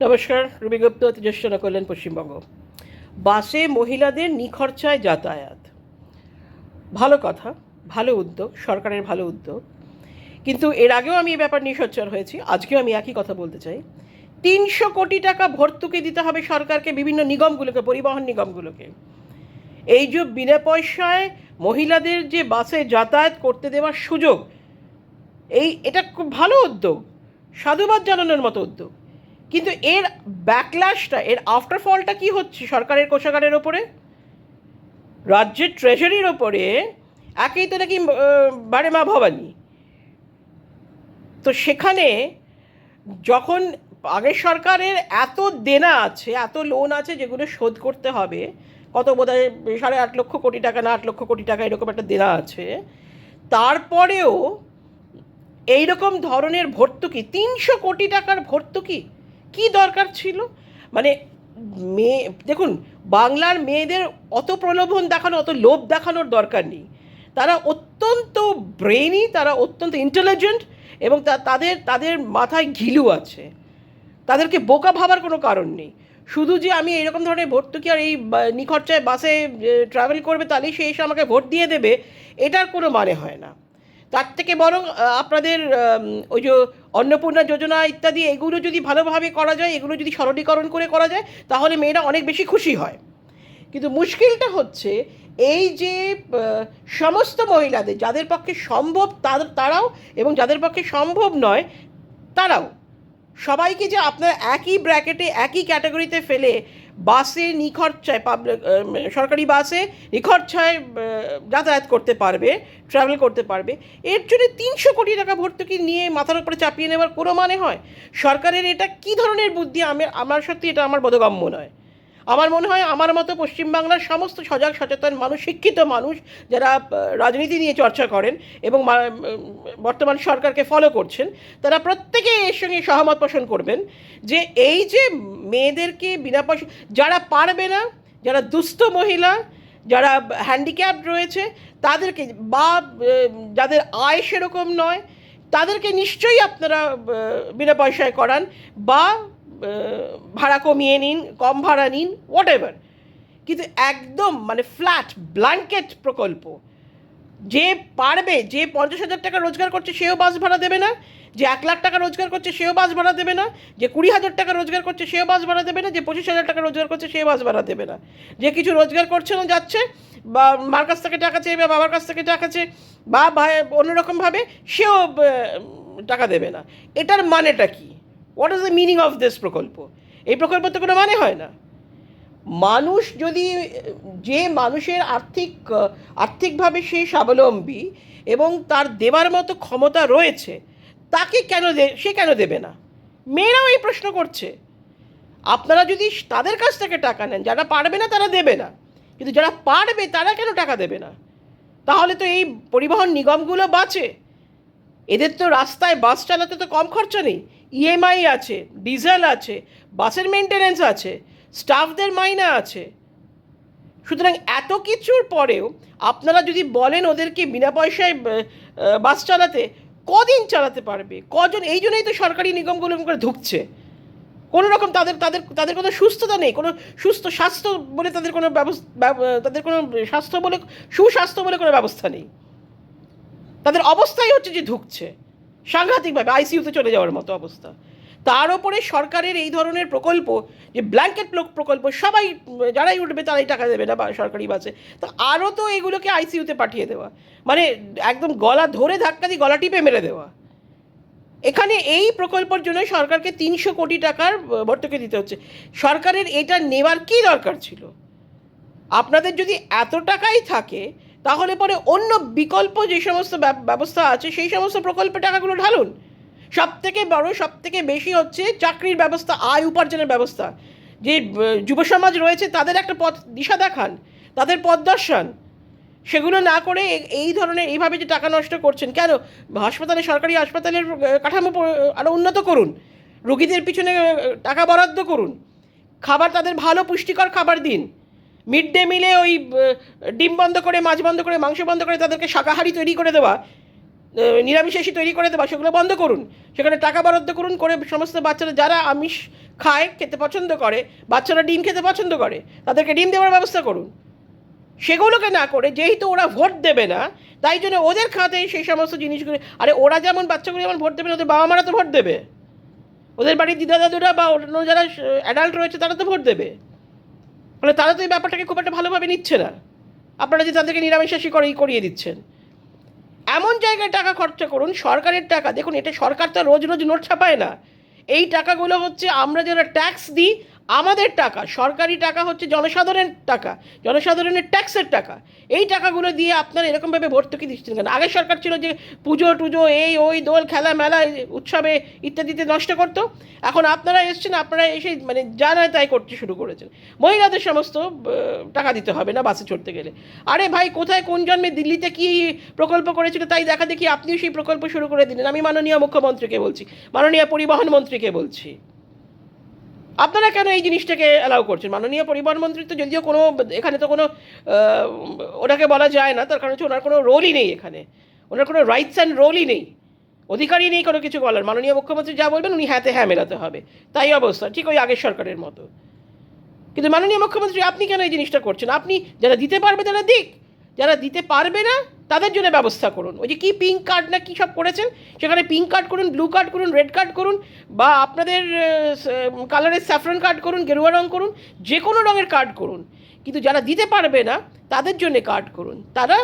নমস্কার, রুবি গুপ্ত, তেজস্বনা কল্যাণ, পশ্চিমবঙ্গ। বাসে মহিলাদের নিখরচায় যাতায়াত, ভালো কথা, ভালো উদ্যোগ, সরকারের ভালো উদ্যোগ। কিন্তু এর আগেও আমি এই ব্যাপার নিয়ে সোচ্চার হয়েছি, আজকেও আমি একই কথা বলতে চাই। 300 কোটি টাকা ভর্তুকি দিতে হবে সরকারকে, বিভিন্ন নিগমগুলোকে, পরিবহন নিগমগুলোকে। এই যে বিনা পয়সায় মহিলাদের যে বাসে যাতায়াত করতে দেওয়ার সুযোগ, এটা খুব ভালো উদ্যোগ, সাধুবাদ জানানোর মতো উদ্যোগ। কিন্তু এর ব্যাকল্যাশটা, এর আফটার ফলটা কী হচ্ছে সরকারের কোষাগারের ওপরে, রাজ্যের ট্রেজারির ওপরে। একেই তো নাকি বারে মা ভবানী। তো সেখানে যখন আগের সরকারের এত দেনা আছে, এত লোন আছে যেগুলো শোধ করতে হবে, কত বোধহয় 8.5 লক্ষ কোটি টাকা না 8 লক্ষ কোটি টাকা এরকম একটা দেনা আছে, তারপরেও এইরকম ধরনের ভর্তুকি, 300 কোটি টাকার ভর্তুকি কি দরকার ছিল? মানে দেখুন, বাংলার মেয়েদের অত প্রলোভন দেখানো, অত লোভ দেখানোর দরকার নেই। তারা অত্যন্ত ব্রেইনি, তারা অত্যন্ত ইন্টেলিজেন্ট, এবং তাদের তাদের মাথায় ঘিলু আছে। তাদেরকে বোকা ভাবার কোনো কারণ নেই। শুধু যে আমি এরকম ধরনের ভর্তুকি আর এই নিখরচায় বাসে ট্রাভেল করবে তাহলেই সে এসে আমাকে ভোট দিয়ে দেবে, এটার কোনো মানে হয় না। তার থেকে বরং আপনাদের ওই যে অন্নপূর্ণা যোজনা ইত্যাদি, এগুলো যদি ভালোভাবে করা যায়, এগুলো যদি সরলীকরণ করে করা যায়, তাহলে মেয়েরা অনেক বেশি খুশি হয়। কিন্তু মুশকিলটা হচ্ছে এই যে সমস্ত মহিলাদের, যাদের পক্ষে সম্ভব তারাও, এবং যাদের পক্ষে সম্ভব নয় তারাও, সবাইকে যে আপনার একই ব্র্যাকেটে, একই ক্যাটাগরিতে ফেলে বাসে নিখরচায়, সরকারি বাসে নিখরচায় যাতায়াত করতে পারবে, ট্রাভেল করতে পারবে, এর জন্য 300 কোটি টাকা ভর্তুকি নিয়ে মাথার উপরে চাপিয়ে নেওয়ার কোনো মানে হয়? সরকারের এটা কী ধরনের বুদ্ধি? আমার সত্যি এটা আমার বোধগম্য নয়। আমার মনে হয় আমার মতো পশ্চিমবাংলার সমস্ত সজাগ সচেতন মানুষ, শিক্ষিত মানুষ, যারা রাজনীতি নিয়ে চর্চা করেন এবং বর্তমান সরকারকে ফলো করছেন, তারা প্রত্যেকে এর সঙ্গে সহমত পোষণ করবেন যে এই যে মেয়েদেরকে বিনা পয়সা, যারা পারবে না, যারা দুস্থ মহিলা, যারা হ্যান্ডিক্যাপ রয়েছে তাদেরকে, বা যাদের আয় সেরকম নয়, তাদেরকে নিশ্চয়ই আপনারা বিনা পয়সায় করান, বা ভাড়া কমিয়ে নিন, কম ভাড়া নিন, হোয়াট এভার। কিন্তু একদম মানে ফ্ল্যাট ব্ল্যাঙ্কেট প্রকল্প, যে পারবে, যে 50,000 টাকা রোজগার করছে সেও বাস ভাড়া দেবে না, যে 1 লাখ টাকা রোজগার করছে সেও বাস ভাড়া দেবে না, যে 20,000 টাকা রোজগার করছে সেও বাস ভাড়া দেবে না, যে 25,000 টাকা রোজগার করছে সেও বাস ভাড়া দেবে না, যে কিছু রোজগার করছে না, যাচ্ছে বা মার কাছ থেকে টাকা চেয়ে বা বাবার কাছ থেকে টাকা চেয়ে বা অন্যরকমভাবে, সেও টাকা দেবে না। এটার মানেটা কি? What is the meaning of this প্রকল্প? এই প্রকল্পের তো কোনো মানে হয় না। মানুষ যদি, যে মানুষের আর্থিকভাবে সে স্বাবলম্বী এবং তার দেবার মতো ক্ষমতা রয়েছে, তাকে সে কেন দেবে না? মেয়েরাও এই প্রশ্ন করছে। আপনারা যদি তাদের কাছ থেকে টাকা নেন, যারা পারবে না তারা দেবে না, কিন্তু যারা পারবে তারা কেন টাকা দেবে না? তাহলে তো এই পরিবহন নিগমগুলো বাঁচে। এদের তো রাস্তায় বাস চালাতে তো কম খরচা নেই, ইএমআই আছে, ডিজেল আছে, বাসের মেনটেন্যান্স আছে, স্টাফদের মাইনা আছে। সুতরাং এত কিছুর পরেও আপনারা যদি বলেন ওদেরকে বিনা পয়সায় বাস চালাতে, কদিন চালাতে পারবে, কজন? এই জন্যই তো সরকারি নিগমগুলো করে ঢুকছে। কোনো রকম তাদের তাদের তাদের কোনো সুস্থতা নেই, কোনো সুস্থ স্বাস্থ্য বলে তাদের কোনো তাদের কোনো স্বাস্থ্য বলে, সুস্বাস্থ্য বলে কোনো ব্যবস্থা নেই। তাদের অবস্থাই হচ্ছে যে ঢুকছে সাংঘাতিকভাবে, আইসিইউতে চলে যাওয়ার মতো অবস্থা। তার ওপরে সরকারের এই ধরনের প্রকল্প, যে ব্ল্যাঙ্কেট প্রকল্প, সবাই যারাই উঠবে তারাই টাকা দেবে না বা সরকারি বাসে, তো আরও তো এগুলোকে আইসিইউতে পাঠিয়ে দেওয়া, মানে একদম গলা ধরে ধাক্কা দিয়ে গলা টিপে মেরে দেওয়া। এখানে এই প্রকল্পের জন্য সরকারকে 300 কোটি টাকার ভর্তুকি দিতে হচ্ছে। সরকারের এটা নেওয়ার কী দরকার ছিল? আপনাদের যদি এত টাকাই থাকে, তাহলে পরে অন্য বিকল্প যে সমস্ত ব্যবস্থা আছে সেই সমস্ত প্রকল্পে টাকাগুলো ঢালুন। সবথেকে বড়, সবথেকে বেশি হচ্ছে চাকরির ব্যবস্থা, আয় উপার্জনের ব্যবস্থা। যে যুব সমাজ রয়েছে তাদের একটা পথ দিশা দেখান, তাদের পথ দর্শান। সেগুলো না করে এই ধরনের এইভাবে যে টাকা নষ্ট করছেন কেন? হাসপাতালে, সরকারি হাসপাতালের কাঠামো আরও উন্নত করুন, রোগীদের পিছনে টাকা বরাদ্দ করুন, খাবার তাদের ভালো পুষ্টিকর খাবার দিন। মিড ডে মিলে ওই ডিম বন্ধ করে, মাছ বন্ধ করে, মাংস বন্ধ করে তাদেরকে শাকাহারি তৈরি করে দেওয়া, নিরামিষাশী তৈরি করে দেওয়া, সেগুলো বন্ধ করুন। সেখানে টাকা বরাদ্দ করুন, করে সমস্ত বাচ্চারা যারা আমিষ খায়, খেতে পছন্দ করে, বাচ্চারা ডিম খেতে পছন্দ করে, তাদেরকে ডিম দেওয়ার ব্যবস্থা করুন। সেগুলোকে না করে, যেহেতু ওরা ভোট দেবে না, তাই জন্য ওদের খাতেই সেই সমস্ত জিনিসগুলো, আরে ওরা যেমন বাচ্চাগুলো যেমন ভোট দেবে না, ওদের বাবা মারা তো ভোট দেবে, ওদের বাড়ির দিদা দাদুরা বা অন্য যারা অ্যাডাল্ট রয়েছে তারা তো ভোট দেবে। ফলে তারা তো এই ব্যাপারটাকে খুব একটা ভালোভাবে নিচ্ছে না। আপনারা যে তাদেরকে নিরামিষাশী করিয়ে দিচ্ছেন, এমন জায়গায় টাকা খরচা করুন, সরকারের টাকা। দেখুন, এটা সরকার তো রোজ রোজ নোট ছাপায় না। এই টাকাগুলো হচ্ছে আমরা যারা ট্যাক্স দিই, আমাদের টাকা। সরকারি টাকা হচ্ছে জনসাধারণের টাকা, জনসাধারণের ট্যাক্সের টাকা। এই টাকাগুলো দিয়ে আপনারা এরকমভাবে ভর্তুকি দিচ্ছেন কেন? আগের সরকার ছিল যে পুজো টুজো, এই ওই দোল খেলা মেলা উৎসবে ইত্যাদিতে নষ্ট করতো। এখন আপনারা এসছেন, আপনারা এসে মানে যা নয় তাই করতে শুরু করেছেন। মহিলাদের সমস্ত টাকা দিতে হবে না বাসে চড়তে গেলে। আরে ভাই, কোথায় কোন জন্মে দিল্লিতে কি প্রকল্প করেছিল তাই দেখা দেখি আপনিও সেই প্রকল্প শুরু করে দিলেন। আমি মাননীয় মুখ্যমন্ত্রীকে বলছি, মাননীয় পরিবহন মন্ত্রীকে বলছি, আপনারা কেন এই জিনিসটাকে অ্যালাউ করছেন? মাননীয় পরিবহন মন্ত্রী তো যদিও কোনো, এখানে তো কোনো ওনাকে বলা যায় না, তার কারণ হচ্ছে ওনার কোনো রোলই নেই এখানে, ওনার কোনো রাইটস অ্যান্ড রোলই নেই, অধিকারই নেই কোনো কিছু বলার। মাননীয় মুখ্যমন্ত্রী যা বলবেন উনি হ্যাঁতে হ্যাঁ মেলাতে হবে, তাই অবস্থা, ঠিক ওই আগের সরকারের মতো। কিন্তু মাননীয় মুখ্যমন্ত্রী আপনি কেন এই জিনিসটা করছেন? আপনি যারা দিতে পারবে তারা দিক, যারা দিতে পারবে না তাদের জন্য ব্যবস্থা করুন। ওই যে কি পিঙ্ক কার্ড না কী সব করেছেন, সেখানে পিঙ্ক কার্ড করুন, ব্লু কার্ড করুন, রেড কার্ড করুন, বা আপনাদের কালারের স্যাফরন কার্ড করুন, গেরুয়া রঙ করুন, যে কোনো রঙের কার্ড করুন। কিন্তু যারা দিতে পারবে না তাদের জন্য কার্ড করুন, তারা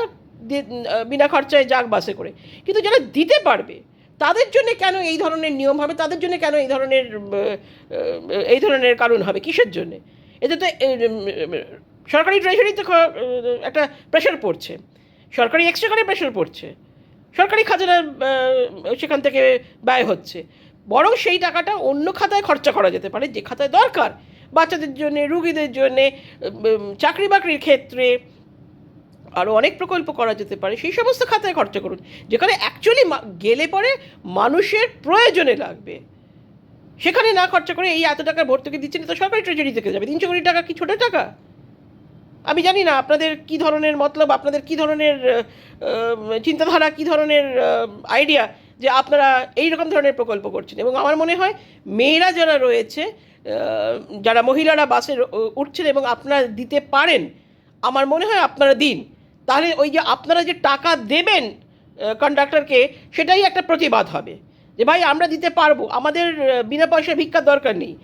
বিনা খরচায় যাক বাসে করে। কিন্তু যারা দিতে পারবে তাদের জন্য কেন এই ধরনের নিয়ম হবে? তাদের জন্য কেন এই ধরনের কারণ হবে? কিসের জন্যে? এতে তো সরকারি ট্রেজারিতে একটা প্রেশার পড়ছে, সরকারি এক্সট্রাকারে প্রেশার পড়ছে, সরকারি খাজানা সেখান থেকে ব্যয় হচ্ছে। বরং সেই টাকাটা অন্য খাতায় খরচা করা যেতে পারে, যে খাতায় দরকার, বাচ্চাদের জন্যে, রুগীদের জন্যে, চাকরি বাকরির ক্ষেত্রে আরও অনেক প্রকল্প করা যেতে পারে। সেই সমস্ত খাতায় খরচা করুন, যেখানে অ্যাকচুয়ালি গেলে পরে মানুষের প্রয়োজনে লাগবে। সেখানে না খরচা করে এই এত টাকার ভর্তুকি দিচ্ছেন, তো সরকারি ট্রেজারি থেকে যাবে। 300 কোটি টাকা কি ছোটো টাকা? আমি জানি না আপনাদের কী ধরনের মতলব, আপনাদের কী ধরনের চিন্তাধারা, কী ধরনের আইডিয়া, যে আপনারা এই রকম ধরনের প্রকল্প করছেন। এবং আমার মনে হয় মেয়েরা যারা রয়েছে, যারা মহিলারা বাসে উঠছেন এবং আপনারা দিতে পারেন, আমার মনে হয় আপনারা দিন। তাহলে ওই যে আপনারা যে টাকা দেবেন কন্ডাক্টরকে, সেটাই একটা প্রতিবাদ হবে যে ভাই আমরা দিতে পারবো, আমাদের বিনা পয়সায় ভিক্ষার দরকার নেই,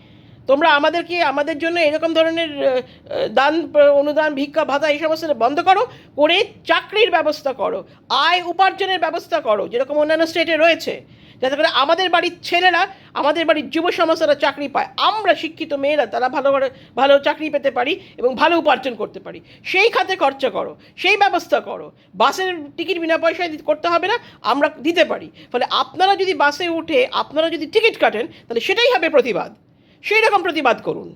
তোমরা আমাদেরকে, আমাদের জন্য এরকম ধরনের দান অনুদান ভিক্ষা ভাতা এই সমস্ত বন্ধ করো, করে চাকরির ব্যবস্থা করো, আয় উপার্জনের ব্যবস্থা করো, যেরকম অন্যান্য স্টেটে রয়েছে, যাতে করে আমাদের বাড়ির ছেলেরা, আমাদের বাড়ির যুব সমাজরা চাকরি পায়, আমরা শিক্ষিত মেয়েরা তারা ভালো চাকরি পেতে পারি এবং ভালো উপার্জন করতে পারি। সেই খাতে খরচা করো, সেই ব্যবস্থা করো। বাসের টিকিট বিনা পয়সায় করতে হবে না, আমরা দিতে পারি। ফলে আপনারা যদি বাসে উঠে আপনারা যদি টিকিট কাটেন, তাহলে সেটাই হবে প্রতিবাদ। সেই রকম প্রতিবাদ করুন।